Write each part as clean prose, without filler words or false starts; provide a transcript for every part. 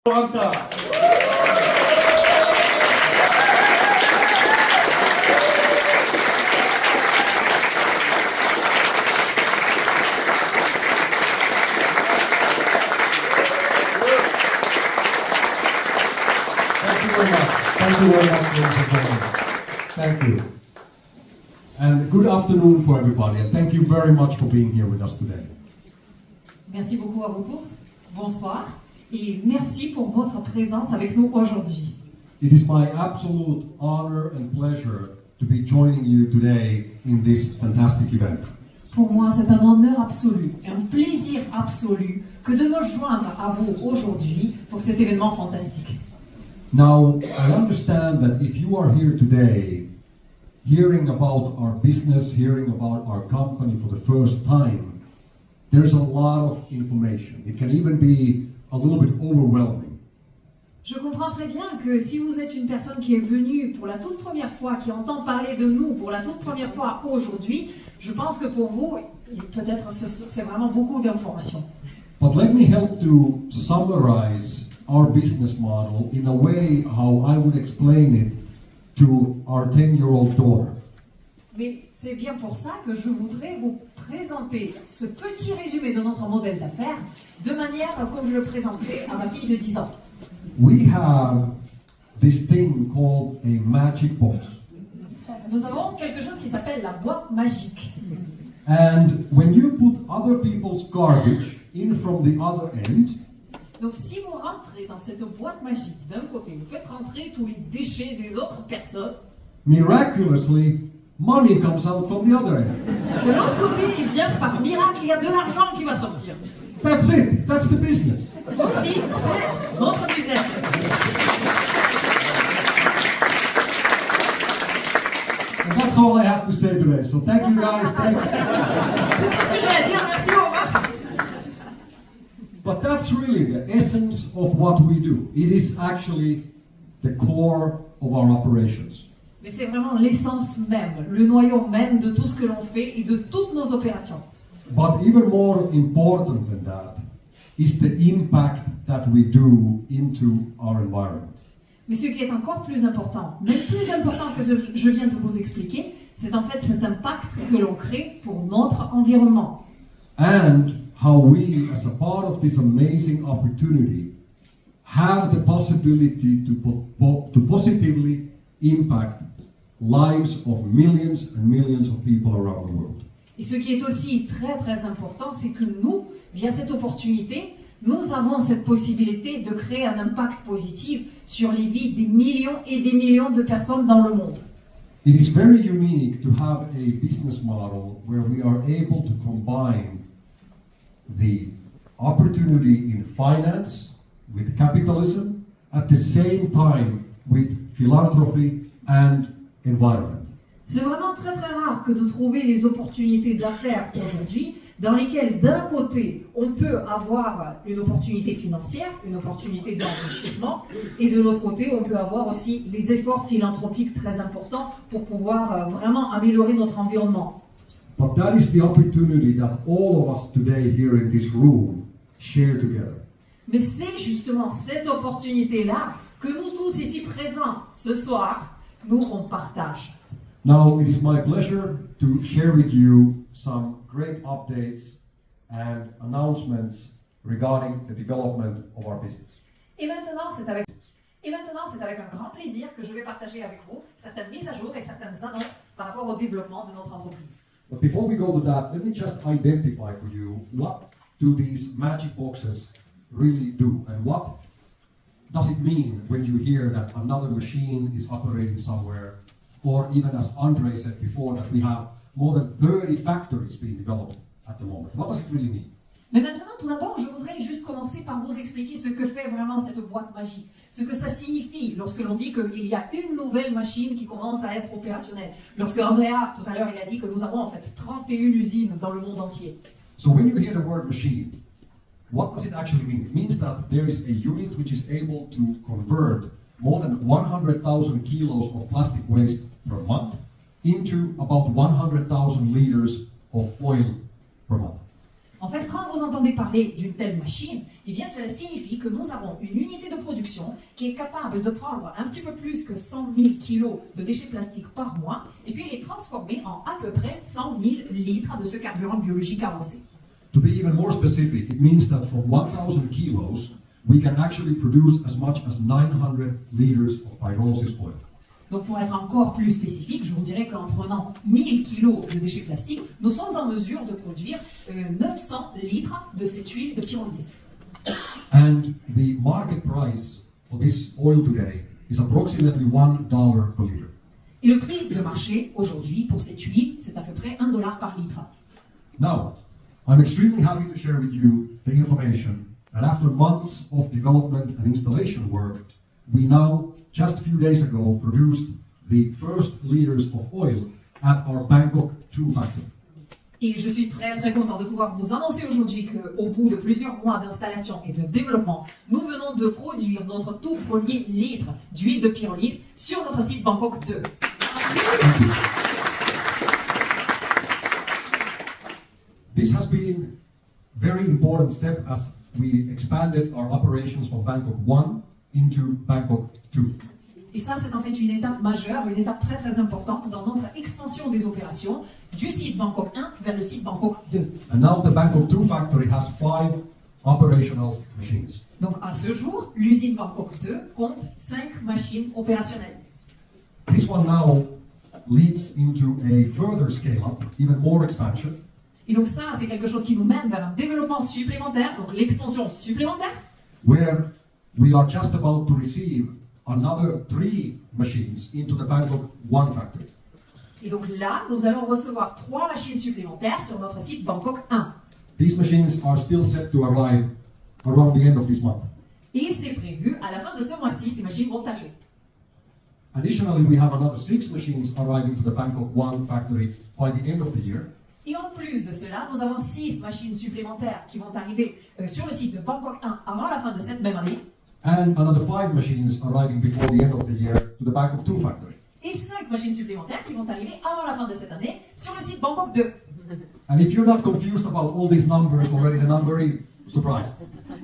Saloranta. Thank you very much, ladies and gentlemen. Thank you. And good afternoon for everybody, and thank you very much for being here with us today. Merci beaucoup à vous tous. Bonsoir. Et merci pour votre présence avec nous aujourd'hui. It is my absolute honor and pleasure to be joining you today in this fantastic event. Pour moi, c'est un honneur absolu, un plaisir absolu que de me joindre à vous aujourd'hui pour cet événement fantastique. Now, I understand that if you are here today, hearing about our business, hearing about our company for the first time, there's a lot of information. It can even be a little bit overwhelming. Je comprends très bien que si vous êtes une personne qui est venue pour la toute première fois, qui entend parler de nous pour la toute première fois aujourd'hui, je pense que pour vous, peut-être c'est vraiment beaucoup d'informations. But let me help to summarize our business model in a way how I would explain it to our 10-year-old daughter. Mais c'est bien pour ça que je voudrais vous présenter ce petit résumé de notre modèle d'affaires de manière comme je le présenterai à ma fille de 10 ans. We have this thing called a magic box. Nous avons quelque chose qui s'appelle la boîte magique. And when you put other people's garbage in from the other end, Donc si vous rentrez dans cette boîte magique d'un côté, vous faites rentrer tous les déchets des autres personnes, miraculously, money comes out from the other end. de l'autre côté, eh bien, par miracle, il y a de l'argent qui va sortir. That's it. That's the business. Aussi, c'est notre business. And that's all I have to say today. So thank you guys. Thanks. C'est tout ce que j'ai à dire. Merci, au revoir. But that's really the essence of what we do. It is actually the core of our operations. Mais c'est vraiment l'essence même, le noyau même de tout ce que l'on fait et de toutes nos opérations. But even more important than that is the impact that we do into our environment. Mais ce qui est encore plus important, même plus important que ce que je viens de vous expliquer, c'est en fait cet impact que l'on crée pour notre environnement. And how we, as a part of this amazing opportunity, have the possibility to positively impact lives of millions and millions of people around the world. Et ce qui est aussi très très important, c'est que nous, via cette opportunité, nous avons cette possibilité de créer un impact positif sur les vies des millions et des millions de personnes dans le monde. It is very unique to have a business model where we are able to combine the opportunity in finance with capitalism at the same time with philanthropy and environment. C'est vraiment très très rare que de trouver les opportunités d'affaires aujourd'hui dans lesquelles d'un côté on peut avoir une opportunité financière, une opportunité d'enrichissement et de l'autre côté on peut avoir aussi les efforts philanthropiques très importants pour pouvoir vraiment améliorer notre environnement. But that is the opportunity that all of us today here in this room share together. Mais c'est justement cette opportunité-là que nous tous ici présents ce soir, nous on partage. Now, it is my pleasure to share with you some great updates and announcements regarding the development of our business. Et maintenant, c'est avec un grand plaisir que je vais partager avec vous certaines mises à jour et certaines annonces par rapport au développement de notre entreprise. But before we go to that, let me just identify for you what do these magic boxes really do and what does it mean when you hear that another machine is operating somewhere, or even as Andre said before, that we have more than 30 factories being developed at the moment. What does it really mean? Mais maintenant, tout d'abord, je voudrais juste commencer par vous expliquer ce que fait vraiment cette boîte magique, ce que ça signifie lorsque l'on dit qu'il y a une nouvelle machine qui commence à être opérationnelle. Lorsque Andrea, tout à l'heure, il a dit que nous avons en fait 31 usines dans le monde entier. So when you hear the word machine, what does it actually mean? It means that there is a unit which is able to convert more than 100,000 kilos of plastic waste per month into about 100,000 liters of oil per month. En fait, quand vous entendez parler d'une telle machine, eh bien, cela signifie que nous avons une unité de production qui est capable de prendre un petit peu plus que 100 000 kilos de déchets plastiques par mois et puis les transformer en à peu près 100 000 litres de ce carburant biologique avancé. To be even more specific, it means that from 1,000 kilos, we can actually produce as much as 900 liters of pyrolysis oil. Donc pour être encore plus spécifique, je vous dirais qu'en prenant 1000 kilos de déchets plastiques, nous sommes en mesure de produire 900 litres de cette huile de pyrolyse. And the market price for this oil today is approximately $1 per liter. Et le prix de marché aujourd'hui pour cette huile, c'est à peu près $1 par litre. Now, I'm extremely happy to share with you the information that after months of development and installation work, we now, just a few days ago, produced the first liters of oil at our Bangkok 2 factory. Et je suis très très content de pouvoir vous annoncer aujourd'hui qu'au bout de plusieurs mois d'installation et de développement, nous venons de produire notre tout premier litre d'huile de pyrolyse sur notre site Bangkok 2. This has been a very important step as we expanded our operations from Bangkok 1 into Bangkok 2. Et ça, c'est en fait une étape majeure, une étape très très importante dans notre expansion des opérations du site Bangkok 1 vers le site Bangkok 2. And now the Bangkok 2 factory has 5 operational machines. Donc à ce jour, l'usine Bangkok 2 compte 5 machines opérationnelles. This one now leads into a further scale-up, even more expansion. Et donc ça, c'est quelque chose qui nous mène vers un développement supplémentaire, donc l'expansion supplémentaire, Where we are just about to receive another 3 machines into the Bangkok 1 factory. Et donc là, nous allons recevoir 3 machines supplémentaires sur notre site Bangkok 1. These machines are still set to arrive around the end of this month. Et c'est prévu, à la fin de ce mois-ci, ces machines vont arriver. Additionally, we have another 6 machines arriving to the Bangkok 1 factory by the end of the year. Et en plus de cela, nous avons 6 machines supplémentaires qui vont arriver sur le site de Bangkok 1 avant la fin de cette même année. And another 5 machines arriving before the end of the year to the Bangkok 2 factory. Et 5 machines supplémentaires qui vont arriver avant la fin de cette année sur le site Bangkok 2. And if you're not confused about all these numbers already, then I'm very surprised.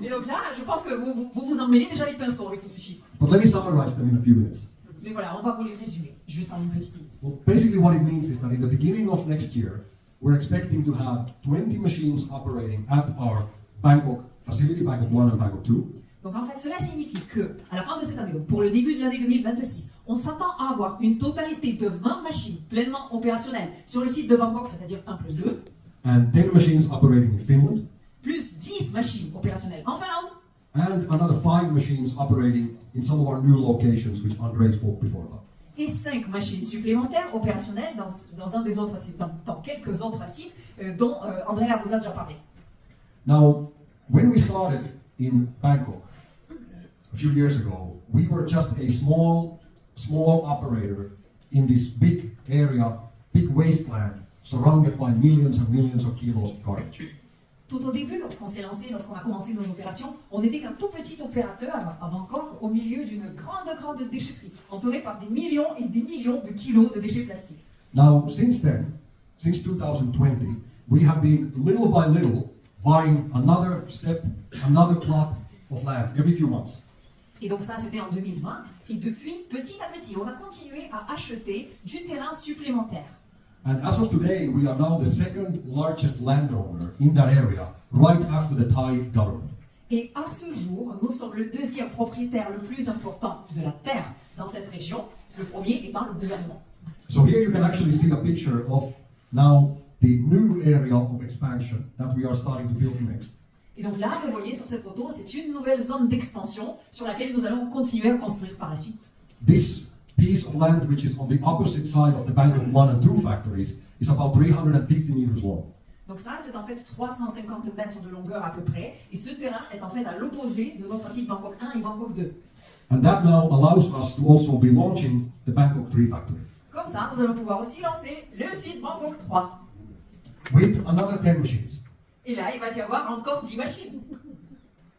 Et donc là, je pense que vous emmêlez déjà les pinceaux avec tous ces chiffres. But let me summarize them in a few minutes. Mais voilà, on va vous les résumer, juste en une petite minute. Well, basically what it means is that in the beginning of next year, we're expecting to have 20 machines operating at our Bangkok facility, Bangkok 1 and Bangkok 2. Donc en fait, cela signifie que, à la fin de cette année, donc pour le début de l'année 2026, on s'attend à avoir une totalité de 20 machines pleinement opérationnelles sur le site de Bangkok, c'est-à-dire 1 plus 2, And 10 machines operating in Finland, plus 10 machines opérationnelles en Finlande, and another 5 machines operating in some of our new locations, which Andre spoke before about. et 5 machines supplémentaires opérationnelles dans un des autres sites, dans quelques autres sites dont Andrea vous a déjà parlé. Now, when we started in Bangkok a few years ago, we were just a small operator in this big area, big wasteland, surrounded by millions and millions of kilos of garbage. Tout au début, lorsqu'on s'est lancé, lorsqu'on a commencé nos opérations, on n'était qu'un tout petit opérateur à Bangkok au milieu d'une grande déchetterie, entourée par des millions et des millions de kilos de déchets plastiques. Now, since then, since 2020, we have been little by little buying another plot of land every few months. Et donc ça, c'était en 2020. Et depuis, petit à petit, on a continué à acheter du terrain supplémentaire. And as of today, we are now the second largest landowner in that area, right after the Thai government. Et à ce jour, nous sommes le deuxième propriétaire le plus important de la terre dans cette région, le premier étant le gouvernement. So here you can actually see a picture of now the new area of expansion that we are starting to build next. Et donc là, vous voyez sur cette photo, c'est une nouvelle zone d'expansion sur laquelle nous allons continuer à construire par la suite. This piece of land, which is on the opposite side of the Bangkok 1 and 2 factories, is about 350 meters long. Donc ça, c'est en fait 350 mètres de longueur à peu près, et ce terrain est en fait à l'opposé de notre site Bangkok 1 et Bangkok 2. And that now allows us to also be launching the Bangkok 3 factory. Comme ça, nous allons pouvoir aussi lancer le site Bangkok 3. With another 10 machines. Et là, il va y avoir encore 10 machines.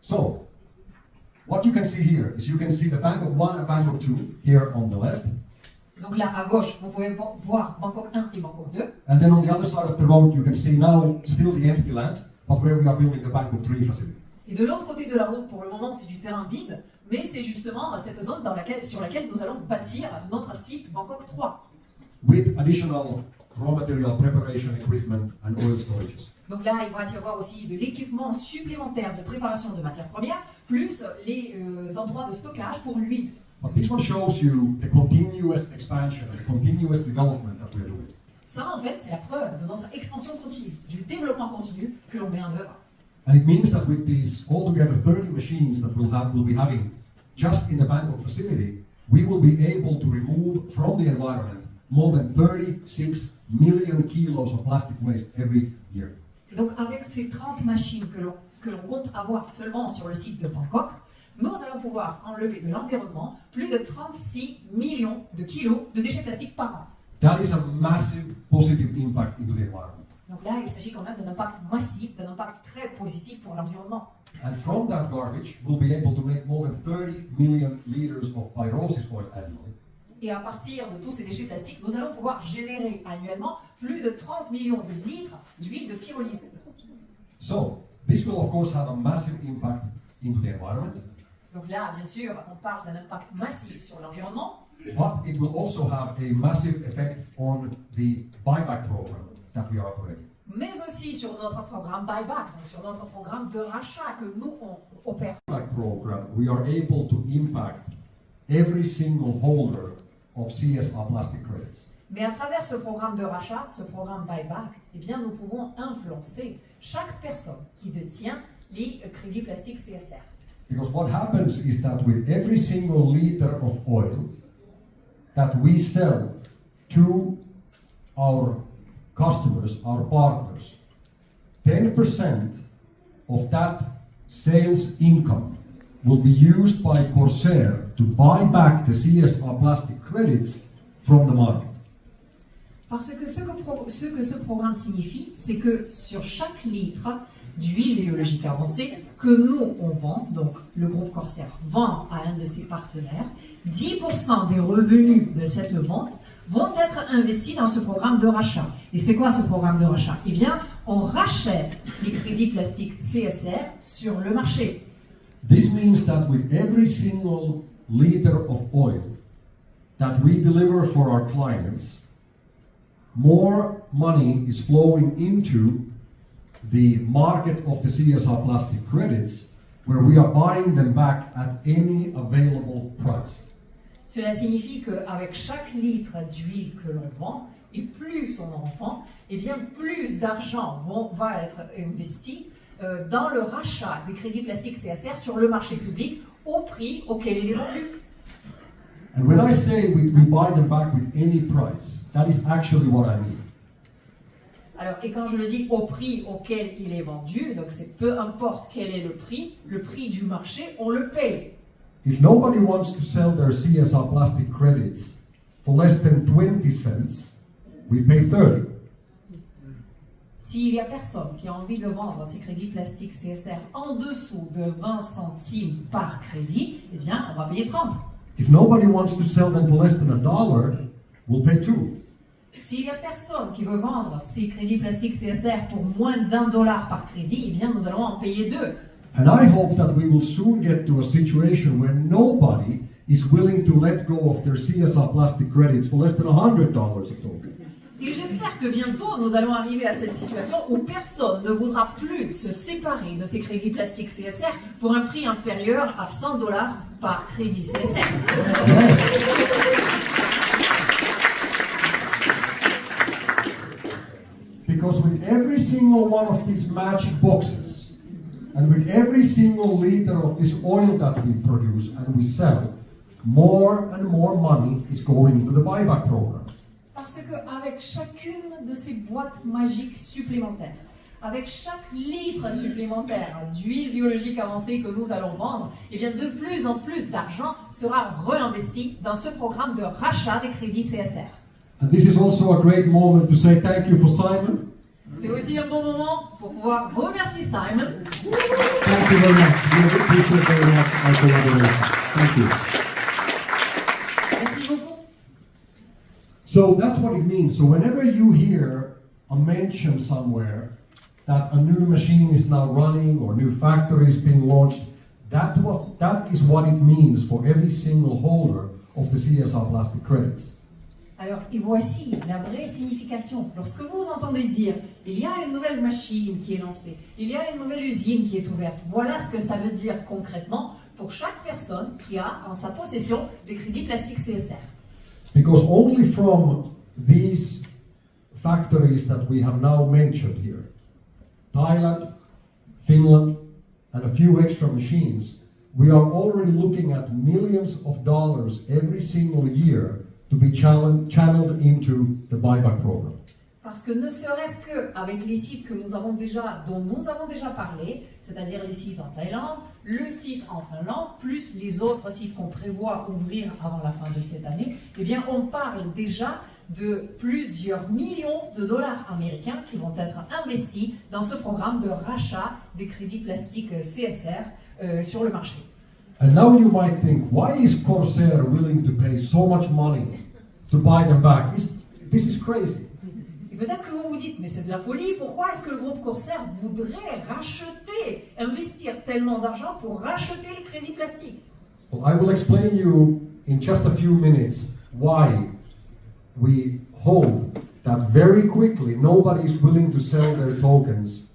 So, what you can see here is you can see the Bangkok 1 and Bangkok 2 here on the left. Donc là, à gauche, vous pouvez voir Bangkok 1 et Bangkok 2. And then on the other side of the road, you can see now still the empty land, but where we are building the Bangkok 3 facility. Et de l'autre côté de la route, pour le moment, c'est du terrain vide, mais c'est justement cette zone sur laquelle nous allons bâtir notre site Bangkok 3. With additional raw material preparation equipment and oil storages. Donc là, il va y avoir aussi de l'équipement supplémentaire de préparation de matières premières, plus les endroits de stockage pour l'huile. But this one shows you the continuous expansion and the continuous development that we are doing. Ça, en fait, c'est la preuve de notre expansion continue, du développement continu que l'on met en œuvre. And it means that with these altogether 30 machines that we'll be having just in the Bangkok facility, we will be able to remove from the environment more than 36 million kilos of plastic waste every year. Et donc, avec ces 30 machines que l'on compte avoir seulement sur le site de Bangkok, nous allons pouvoir enlever de l'environnement plus de 36 millions de kilos de déchets plastiques par an. That is a massive positive impact into the environment. Donc là, il s'agit quand même d'un impact massif, d'un impact très positif pour l'environnement. And from that garbage, we'll be able to make more than 30 million liters of pyrolysis oil annually. Et à partir de tous ces déchets plastiques, nous allons pouvoir générer annuellement plus de 30 millions de litres d'huile de pyrolyse. So, this will of course have a massive impact into the environment. Donc là, bien sûr, on parle d'un impact massif sur l'environnement. But it will also have a massive effect on the buyback program that we are operating. Mais aussi sur notre programme buyback, donc sur notre programme de rachat que nous on opère. Buyback program, we are able to impact every single holder of CSR Plastic Credits. Mais à travers ce programme de rachat, ce programme buyback, eh bien nous pouvons influencer chaque personne qui détient les crédits plastiques CSR. Because what happens is that with every single liter of oil that we sell to our customers, our partners, 10% of that sales income will be used by Corsair to buy back the CSR plastic credits from the market. Parce que ce que ce programme signifie, c'est que sur chaque litre d'huile biologique avancée que nous on vend, donc le groupe Corsair vend à un de ses partenaires, 10% des revenus de cette vente vont être investis dans ce programme de rachat. Et c'est quoi ce programme de rachat? Eh bien, on rachète les crédits plastiques CSR sur le marché. This means that with every single liter of oil that we deliver for our clients, more money is flowing into the market of the CSR plastic credits, where we are buying them back at any available price. Cela signifie qu'avec chaque litre d'huile que l'on vend, et plus on en vend, eh bien plus d'argent va être investi dans le rachat des crédits plastiques CSR sur le marché public au prix auquel il est vendu. And when I say we buy them back with any price, that is actually what I mean. Alors, et quand je le dis au prix auquel il est vendu, donc c'est peu importe quel est le prix du marché, on le paye. If nobody wants to sell their CSR plastic credits for less than 20 cents, we pay 30. S'il y a personne qui a envie de vendre ses crédits plastiques CSR en dessous de 20 centimes par crédit, eh bien, on va payer 30. If nobody wants to sell them for less than $1, we'll pay 2. S'il y a personne qui veut vendre ses crédits plastiques CSR pour moins d'$1 par crédit, eh bien, nous allons en payer 2. And I hope that we will soon get to a situation where nobody is willing to let go of their CSR plastic credits for less than $100 a token. Et j'espère que bientôt nous allons arriver à cette situation où personne ne voudra plus se séparer de ses crédits plastiques CSR pour un prix inférieur à $100 par crédit CSR. Because with every single one of these magic boxes, and with every single liter of this oil that we produce and we sell, more and more money is going into the buyback program. Parce qu'avec chacune de ces boîtes magiques supplémentaires, avec chaque litre supplémentaire d'huile biologique avancée que nous allons vendre, eh bien de plus en plus d'argent sera réinvesti dans ce programme de rachat des crédits CSR. And this is also a great moment to say thank you for Simon. C'est aussi un bon moment pour pouvoir remercier Simon. Thank you very much. We appreciate very much our collaboration. Thank you. Merci beaucoup. So that's what it means. So whenever you hear a mention somewhere that a new machine is now running or new factory is being launched. That is what it means for every single holder of the CSR Plastic Credits. Alors, et voici la vraie signification. Lorsque vous entendez dire « il y a une nouvelle machine qui est lancée, il y a une nouvelle usine qui est ouverte », voilà ce que ça veut dire concrètement pour chaque personne qui a en sa possession des crédits plastiques CSR. Because only from these factories that we have now mentioned here, Thailand, Finland, and a few extra machines, we are already looking at millions of dollars every single year to be channeled into the buyback program. Parce que ne serait-ce qu'avec les sites dont nous avons déjà parlé, c'est-à-dire les sites en Thaïlande, le site en Finlande, plus les autres sites qu'on prévoit ouvrir avant la fin de cette année, eh bien on parle déjà de plusieurs millions de dollars américains qui vont être investis dans ce programme de rachat des crédits plastiques CSR sur le marché. And now you might think, why is Corsair willing to pay so much money to buy them back? This is crazy. Et peut-être que vous vous dites, mais c'est de la folie, pourquoi est-ce que le groupe Corsair voudrait investir tellement d'argent pour racheter les crédits plastiques? Well, I will explain you in just a few minutes why we hope that very quickly nobody is willing to sell their tokens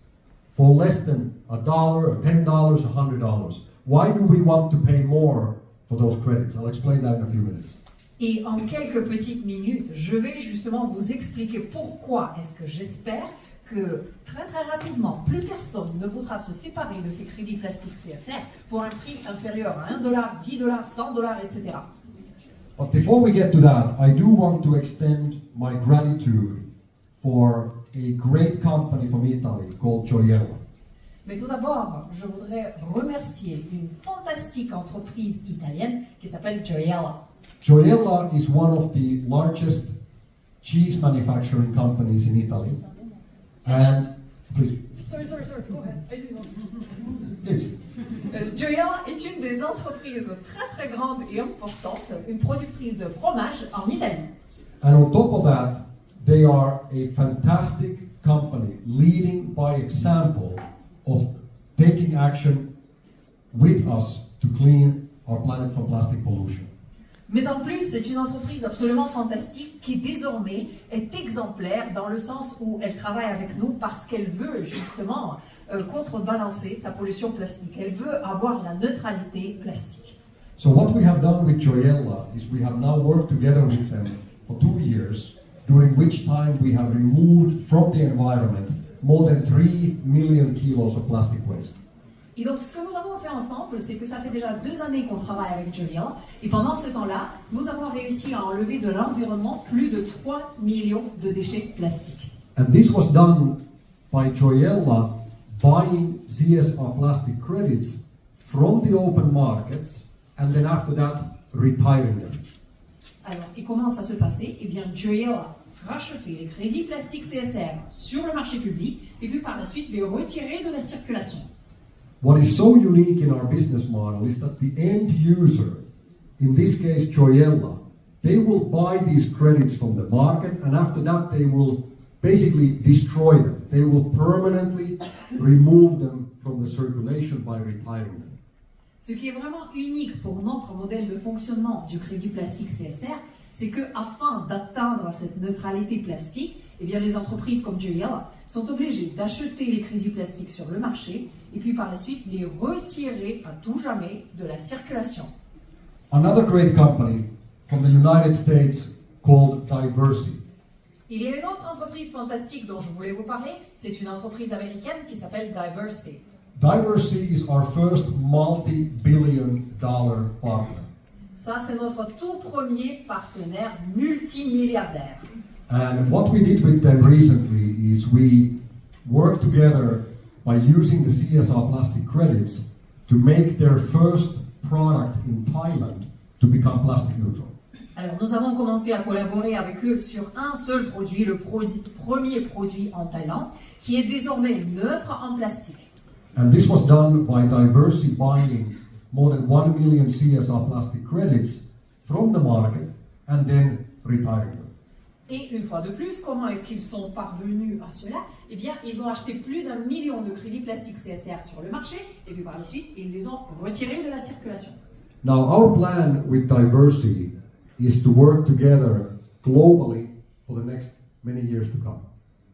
for less than $1, or $10, $100. Why do we want to pay more for those credits? I'll explain that in a few minutes. Et en quelques petites minutes, je vais justement vous expliquer pourquoi est-ce que j'espère que très très rapidement, plus personne ne voudra se séparer de ces crédits plastiques CSR pour un prix inférieur à $1, $10, $100, etc. But before we get to that, I do want to extend my gratitude for a great company from Italy called Gioiello. Mais tout d'abord, je voudrais remercier une fantastique entreprise italienne qui s'appelle Gioiello. Gioiello is one of the largest cheese manufacturing companies in Italy. And please. Sorry, go ahead. Please. Gioiello est une des entreprises très très grandes et importantes, une productrice de fromage en Italie. And on top of that, they are a fantastic company leading by example of taking action with us to clean our planet from plastic pollution. Mais en plus, c'est une entreprise absolument fantastique qui désormais est exemplaire dans le sens où elle travaille avec nous parce qu'elle veut justement contrebalancer sa pollution plastique. Elle veut avoir la neutralité plastique. So what we have done with Gioiello is we have now worked together with them for 2 years, during which time we have removed from the environment more than 3 million kilos of plastic waste. Et donc, ce que nous avons fait ensemble, c'est que ça fait déjà 2 années qu'on travaille avec Gioiello, et pendant ce temps-là, nous avons réussi à enlever de l'environnement plus de 3 millions de déchets plastiques. And this was done by Gioiello buying CSR plastic credits from the open markets, and then after that, retiring them. Alors, et comment ça se passait? Eh bien, Gioiello a racheté les crédits plastiques CSR sur le marché public, et puis par la suite les retirer de la circulation. What is so unique in our business model is that the end user, in this case Gioiello, they will buy these credits from the market, and after that they will basically destroy them. They will permanently remove them from the circulation by retiring them. Ce qui est vraiment unique pour notre modèle de fonctionnement du crédit plastique CSR, c'est que afin d'atteindre cette neutralité plastique, eh bien les entreprises comme Gioiello sont obligées d'acheter les crédits plastiques sur le marché et puis par la suite les retirer à tout jamais de la circulation. Another great company from the United States called Diversey. Il y a une autre entreprise fantastique dont je voulais vous parler, c'est une entreprise américaine qui s'appelle Diversey. Diversey is our first multi-billion-dollar partner. Ça, c'est notre tout premier partenaire multimilliardaire. And what we did with them recently is we worked together by using the CSR plastic credits to make their first product in Thailand to become plastic neutral. Alors, nous avons commencé à collaborer avec eux sur un seul produit, le premier produit en Thaïlande, qui est désormais neutre en plastique. And this was done by Diversey buying more than 1 million CSR plastic credits from the market and then retiring them. Et une fois de plus, comment est-ce qu'ils sont parvenus à cela? Eh bien, ils ont acheté plus d'1 million de crédits plastiques CSR sur le marché, et puis par la suite, ils les ont retirés de la circulation. Now, our plan with diversity is to work together globally for the next many years to come.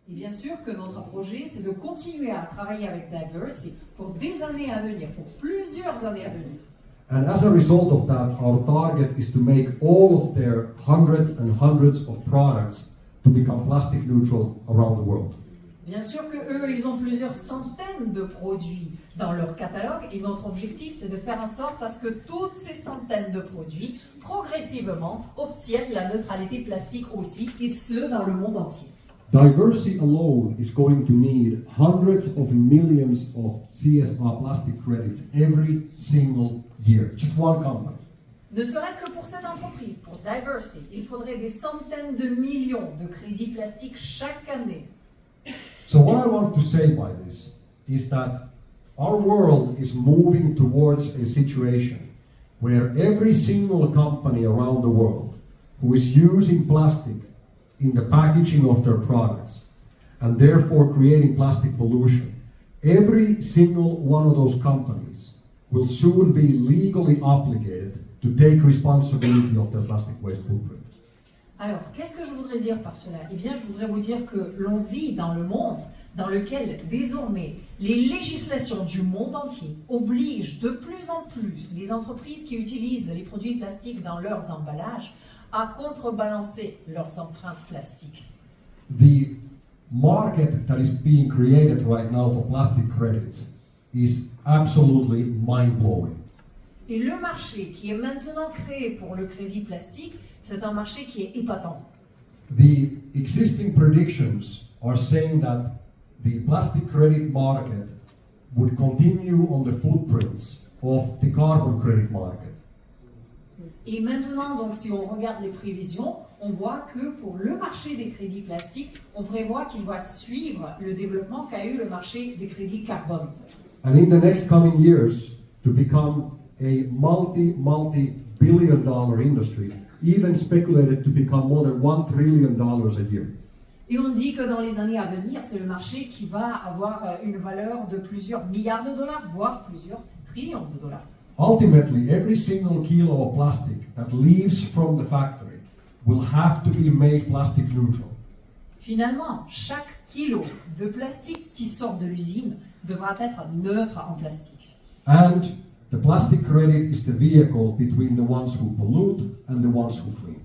Et bien sûr que notre projet, c'est de continuer à travailler avec Diversity pour des années à venir, pour plusieurs années à venir. And as a result of that, our target is to make all of their hundreds and hundreds of products to become plastic neutral around the world. Bien sûr que eux, ils ont plusieurs centaines de produits dans leur catalogue et notre objectif, c'est de faire en sorte à ce que toutes ces centaines de produits, progressivement, obtiennent la neutralité plastique aussi, et ce, dans le monde entier. Diversity alone is going to need hundreds of millions of CSR plastic credits every single year. Just one company. Ne serait-ce que pour cette entreprise, pour Diversity, il faudrait des centaines de millions de crédits plastiques chaque année. So what I want to say by this is that our world is moving towards a situation where every single company around the world who is using plastic in the packaging of their products and therefore creating plastic pollution, every single one of those companies will soon be legally obligated to take responsibility of their plastic waste footprint. Alors, qu'est-ce que je voudrais dire par cela? Eh bien, je voudrais vous dire que l'on vit dans le monde dans lequel, désormais, les législations du monde entier obligent de plus en plus les entreprises qui utilisent les produits plastiques dans leurs emballages à contrebalancer leurs empreintes plastiques. The market that is being created right now for plastic credits is absolutely mind-blowing. Et le marché qui est maintenant créé pour le crédit plastique, c'est un marché qui est épatant. The existing predictions are saying that the plastic credit market would continue on the footprints of the carbon credit market. Et maintenant, donc, si on regarde les prévisions, on voit que pour le marché des crédits plastiques, on prévoit qu'il va suivre le développement qu'a eu le marché des crédits carbone. And in the next coming years, to become a multi-billion dollar industry, even speculated to become more than $1 trillion a year. Et on dit que dans les années à venir, c'est le marché qui va avoir une valeur de plusieurs milliards de dollars, voire plusieurs trillions de dollars. Ultimately, every single kilo of plastic that leaves from the factory will have to be made plastic neutral. Finalement, chaque kilo de plastique qui sort de l'usine devra être neutre en plastique. And the plastic credit is the vehicle between the ones who pollute and the ones who clean.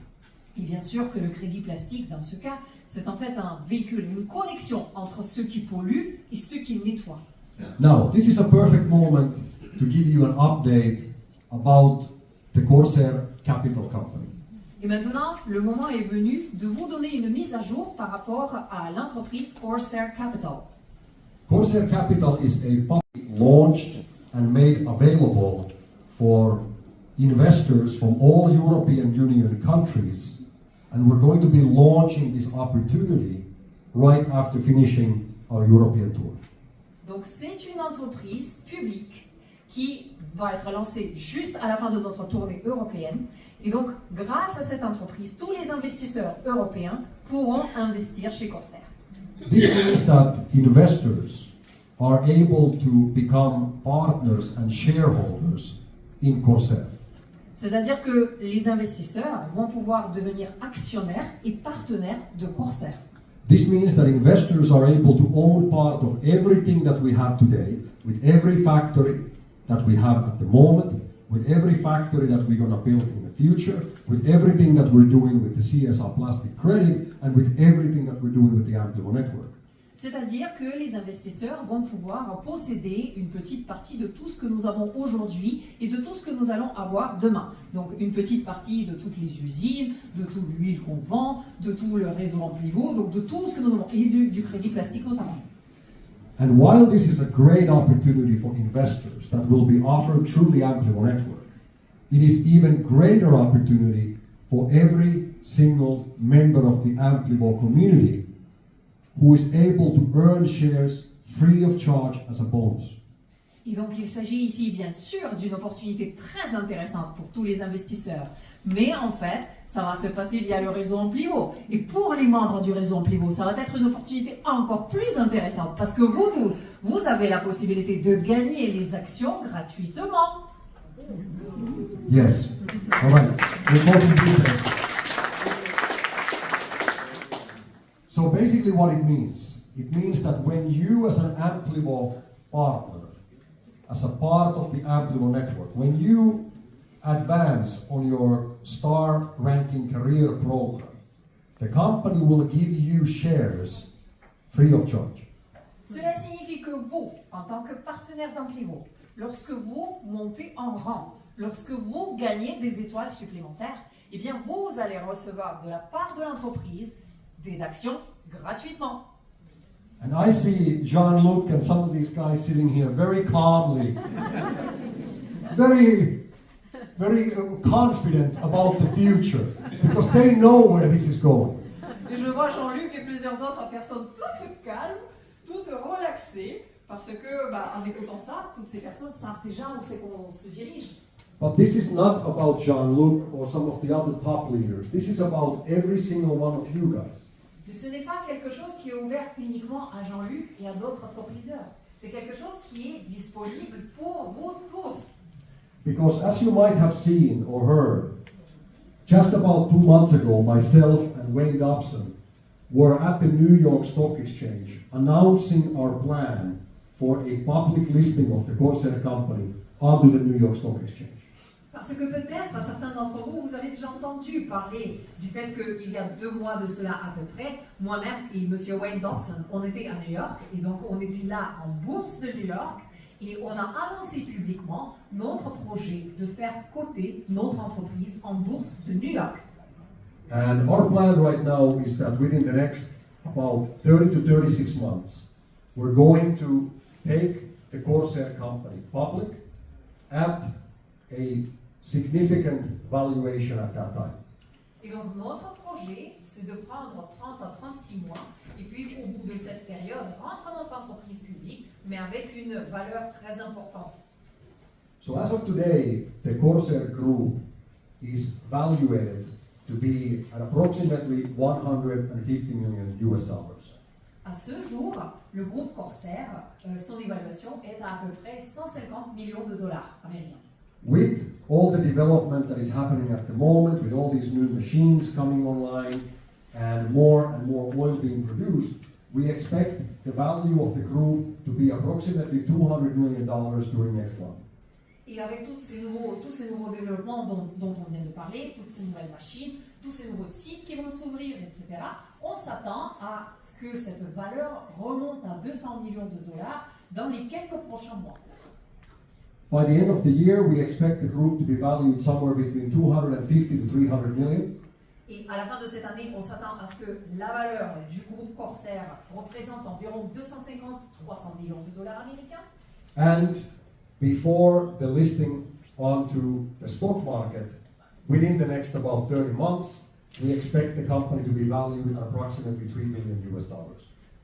Et bien sûr que le crédit plastique, dans ce cas, c'est en fait un véhicule, une connexion entre ceux qui polluent et ceux qui nettoient. Now, this is a perfect moment to give you an update about the Corsair Capital Company. Et maintenant, le moment est venu de vous donner une mise à jour par rapport à l'entreprise Corsair Capital. Corsair Capital is a public launched and made available for investors from all European Union countries, and we're going to be launching this opportunity right after finishing our European tour. Donc c'est une entreprise publique qui va être lancée juste à la fin de notre tournée européenne. Et donc, grâce à cette entreprise, tous les investisseurs européens pourront investir chez Corsair. This means that investors are able to become partners and shareholders in Corsair. C'est-à-dire que les investisseurs vont pouvoir devenir actionnaires et partenaires de Corsair. This means that investors are able to own part of everything that we have today, with every factory that we have at the moment, with every factory that we're going to build in the future, with everything that we're doing with the CSR Plastic Credit, and with everything that we're doing with the Amplivo network. C'est-à-dire que les investisseurs vont pouvoir posséder une petite partie de tout ce que nous avons aujourd'hui et de tout ce que nous allons avoir demain. Donc une petite partie de toutes les usines, de toute l'huile qu'on vend, de tout le réseau Amplivo, donc de tout ce que nous avons, et du crédit plastique notamment. And while this is a great opportunity for investors that will be offered through the Amplivo network, it is even greater opportunity for every single member of the Amplivo community who is able to earn shares free of charge as a bonus. Et donc il s'agit ici bien sûr d'une opportunité très intéressante pour tous les investisseurs. Mais en fait, ça va se passer via le réseau Amplivo. Et pour les membres du réseau Amplivo, ça va être une opportunité encore plus intéressante parce que vous tous, vous avez la possibilité de gagner les actions gratuitement. Yes. All right. We'll go to details. So basically what it means that when you as an Amplivo partner, as a part of the Amplivo network, when you advance on your star ranking career program, the company will give you shares free of charge. Cela signifie que vous, en tant que partenaire d'Amplivo, lorsque vous montez en rang, lorsque vous gagnez des étoiles supplémentaires, eh bien vous allez recevoir de la part de l'entreprise des actions gratuitement. And I see Jean-Luc and some of these guys sitting here very calmly, very confident about the future, because they know where this is going. Et je vois Jean-Luc et plusieurs autres personnes toutes calmes, toutes relaxées, parce que, en écoutant ça, toutes ces personnes savent déjà où c'est qu'on se dirige. But this is not about Jean-Luc or some of the other top leaders. This is about every single one of you guys. Mais ce n'est pas quelque chose qui est ouvert uniquement à Jean-Luc et à d'autres top leaders. C'est quelque chose qui est disponible pour vous tous. Because as you might have seen or heard, just about 2 months ago, myself and Wayne Dobson were at the New York Stock Exchange announcing our plan for a public listing of the Corsair company onto the New York Stock Exchange. Parce que peut-être, certains d'entre vous, vous avez déjà entendu parler du fait qu'il y a 2 mois de cela à peu près, moi-même et M. Wayne Dobson, on était à New York, et donc on était là en bourse de New York, et on a annoncé publiquement notre projet de faire coter notre entreprise en bourse de New York. And our plan right now is that within the next about 30 to 36 months, we're going to take the Corsair company public at a significant valuation at that time. Et donc notre projet, c'est de prendre 30 à 36 mois, et puis au bout de cette période, rendre notre entreprise publique, mais avec une valeur très importante. So as of today, the Corsair Group is valuated to be at approximately $150 million US. À ce jour, le groupe Corsair, son évaluation est à peu près 150 millions de dollars américains. With all the development that is happening at the moment, with all these new machines coming online and more oil being produced, we expect the value of the group to be approximately $200 million during next month. Et avec tous ces nouveaux développements dont on vient de parler, toutes ces nouvelles machines, tous ces nouveaux sites qui vont s'ouvrir, etc., on s'attend à ce que cette valeur remonte à 200 millions de dollars dans les quelques prochains mois. By the end of the year, we expect the group to be valued somewhere between 250 to 300 million. Et à la fin de cette année, on s'attend à ce que la valeur du groupe Corsair représente environ 250-300 millions de dollars américains. And before the listing onto the stock market, within the next about 30 months, we expect the company to be valued at approximately $3 million US.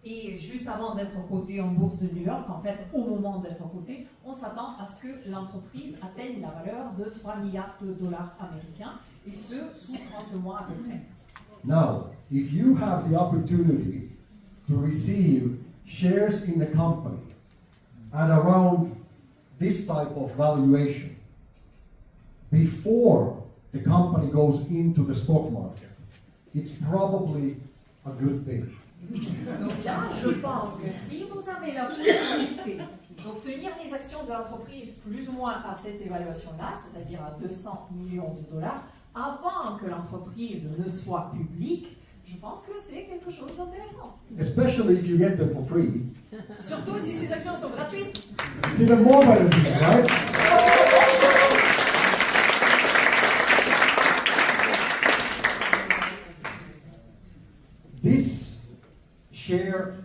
Et juste avant d'être coté en bourse de New York, en fait, au moment d'être coté, on s'attend à ce que l'entreprise atteigne la valeur de 3 milliards de dollars américains, et ce, sous 30 mois à peu près. Now, if you have the opportunity to receive shares in the company at around this type of valuation before the company goes into the stock market, it's probably a good thing. Donc là, je pense que si vous avez la possibilité d'obtenir les actions de l'entreprise plus ou moins à cette évaluation-là, c'est-à-dire à 200 millions de dollars, avant que l'entreprise ne soit publique, je pense que c'est quelque chose d'intéressant. Especially if you get them for free. Surtout si ces actions sont gratuites. It's even more beneficial, right? This share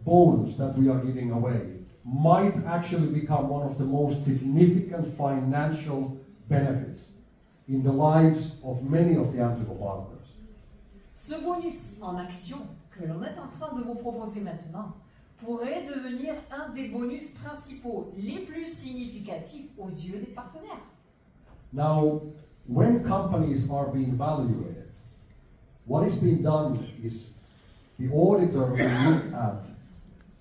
bonus that we are giving away might actually become one of the most significant financial benefits in the lives of many of the Amplivo partners. Ce bonus en action que l'on est en train de vous proposer maintenant pourrait devenir un des bonus principaux les plus significatifs aux yeux des partenaires. Now, when companies are being evaluated, what is being done is the auditor will look at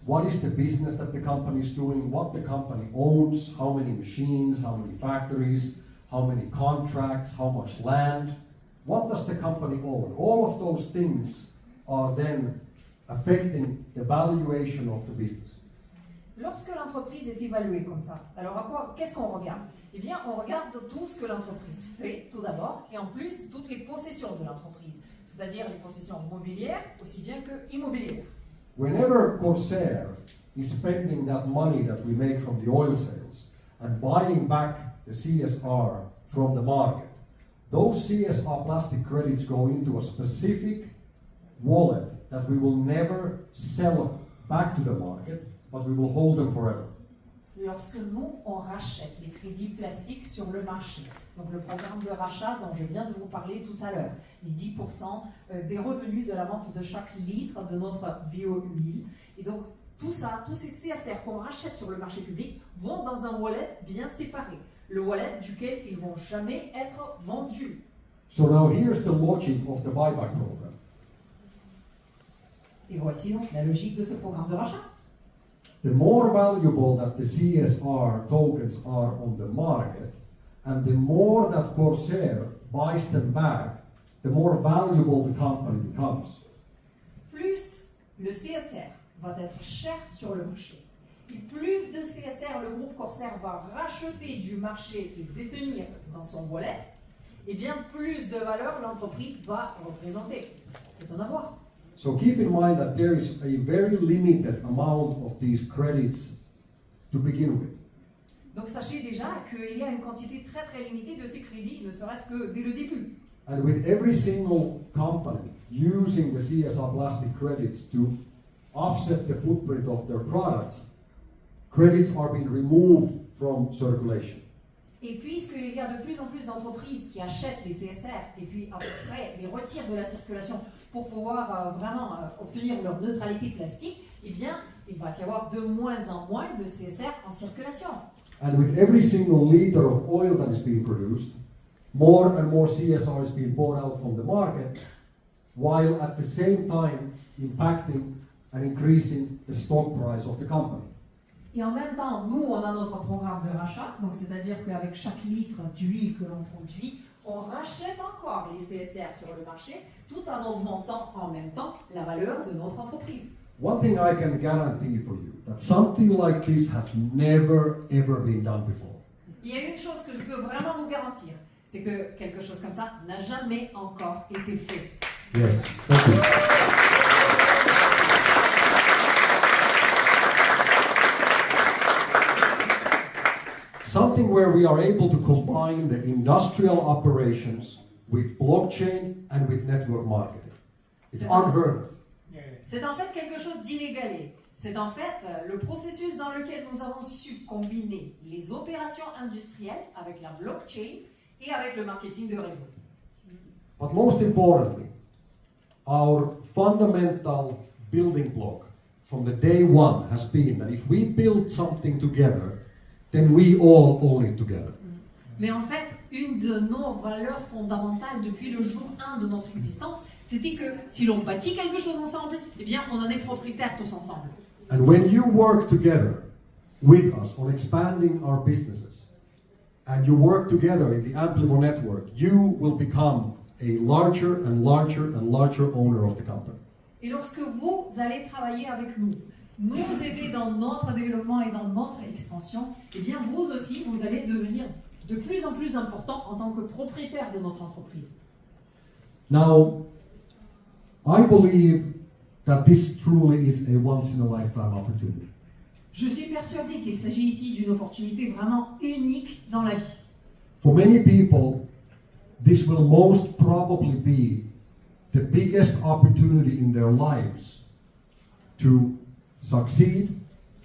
what is the business that the company is doing, what the company owns, how many machines, how many factories, how many contracts, how much land, what does the company own. All of those things are then affecting the valuation of the business. Lorsque l'entreprise est évaluée comme ça, alors qu'est-ce qu'on regarde? Eh bien, on regarde tout ce que l'entreprise fait, tout d'abord, et en plus, toutes les possessions de l'entreprise, c'est-à-dire les possessions mobilières, aussi bien que immobilières. Whenever Corsair is spending that money that we make from the oil sales and buying back the CSR from the market, those CSR plastic credits go into a specific wallet that we will never sell back to the market, but we will hold them forever. Lorsque nous, on rachète les crédits plastiques sur le marché, donc le programme de rachat dont je viens de vous parler tout à l'heure, les 10% des revenus de la vente de chaque litre de notre bio-huile, et donc tout ça, tous ces CSR qu'on rachète sur le marché public vont dans un wallet bien séparé, le wallet duquel ils vont jamais être vendus. So now here's the logic of the buyback program. Et voici donc la logique de ce programme de rachat. The more valuable that the CSR tokens are on the market, and the more that Corsair buys them back, the more valuable the company becomes. Plus le CSR va être cher sur le marché, et plus de CSR le groupe Corsair va racheter du marché et détenir dans son wallet, et bien plus de valeur l'entreprise va représenter. C'est un avoir. So keep in mind that there is a very limited amount of these credits to begin with. Donc sachez déjà qu'il y a une quantité très très limitée de ces crédits, ne serait-ce que dès le début. And with every single company using the CSR plastic credits to offset the footprint of their products, credits are being removed from circulation. Et puisqu'il y a de plus en plus d'entreprises qui achètent les CSR et puis après les retirent de la circulation pour pouvoir vraiment obtenir leur neutralité plastique, eh bien, il va y avoir de moins en moins de CSR en circulation. And with every single liter of oil that is being produced, more and more CSR is being bought out from the market, while at the same time impacting and increasing the stock price of the company. Et en même temps, nous, on a notre programme de rachat, donc c'est-à-dire qu'avec chaque litre d'huile que l'on produit, on rachète encore les CSR sur le marché, tout en augmentant en même temps la valeur de notre entreprise. One thing I can guarantee for you, that something like this has never ever been done before. Il y a une chose que je peux vraiment vous garantir, c'est que quelque chose comme ça n'a jamais encore été fait. Yes, thank you. Something where we are able to combine the industrial operations with blockchain and with network marketing. It's unheard of. C'est en fait quelque chose d'inégalé. C'est en fait le processus dans lequel nous avons su combiner les opérations industrielles avec la blockchain et avec le marketing de réseau. But most importantly, our fundamental building block from the day one has been that if we build something together, then we all own it together. Mais en fait, une de nos valeurs fondamentales depuis le jour 1 de notre existence, c'était que si l'on bâtit quelque chose ensemble, eh bien, on en est propriétaires tous ensemble. And when you work together with us on expanding our businesses, and you work together in the Amplivo network, you will become a larger and larger and larger owner of the company. Et lorsque vous allez travailler avec nous, nous aider dans notre développement et dans notre expansion, eh bien, vous aussi, vous allez devenir de plus en plus important en tant que propriétaire de notre entreprise. Now, I believe that this truly is a once-in-a-lifetime opportunity. Je suis persuadée qu'il s'agit ici d'une opportunité vraiment unique dans la vie. For many people, this will most probably be the biggest opportunity in their lives to succeed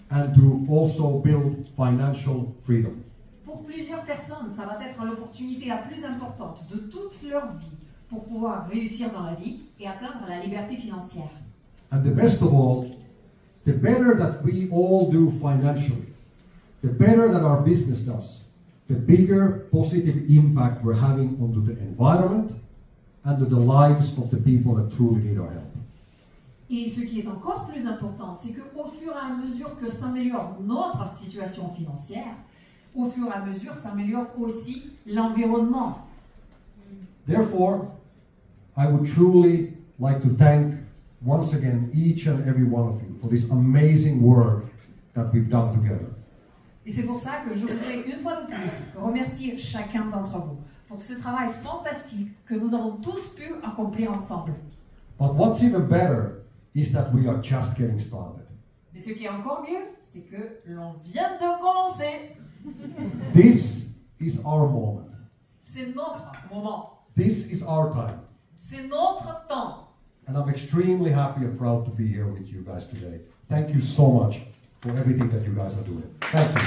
and to also build financial freedom. Pour plusieurs personnes, ça va être l'opportunité la plus importante de toute leur vie pour pouvoir réussir dans la vie et atteindre la liberté financière. And the best of all, the better that we all do financially, the better that our business does, the bigger positive impact we're having onto the environment and to the lives of the people that truly need our help. Et ce qui est encore plus important, c'est qu'au fur et à mesure que s'améliore notre situation financière, au fur et à mesure s'améliore aussi l'environnement. Therefore, I would truly like to thank once again each and every one of you for this amazing work that we've done together. Et c'est pour ça que je voudrais une fois de plus remercier chacun d'entre vous pour ce travail fantastique que nous avons tous pu accomplir ensemble. But what's even better is that we are just getting started. Mais ce qui est encore mieux, c'est que l'on vient de commencer. This is our moment. C'est notre moment. This is our time. C'est notre temps. And I'm extremely happy and proud to be here with you guys today. Thank you so much for everything that you guys are doing. Thank you.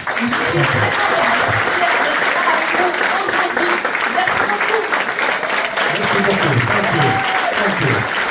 Thank you.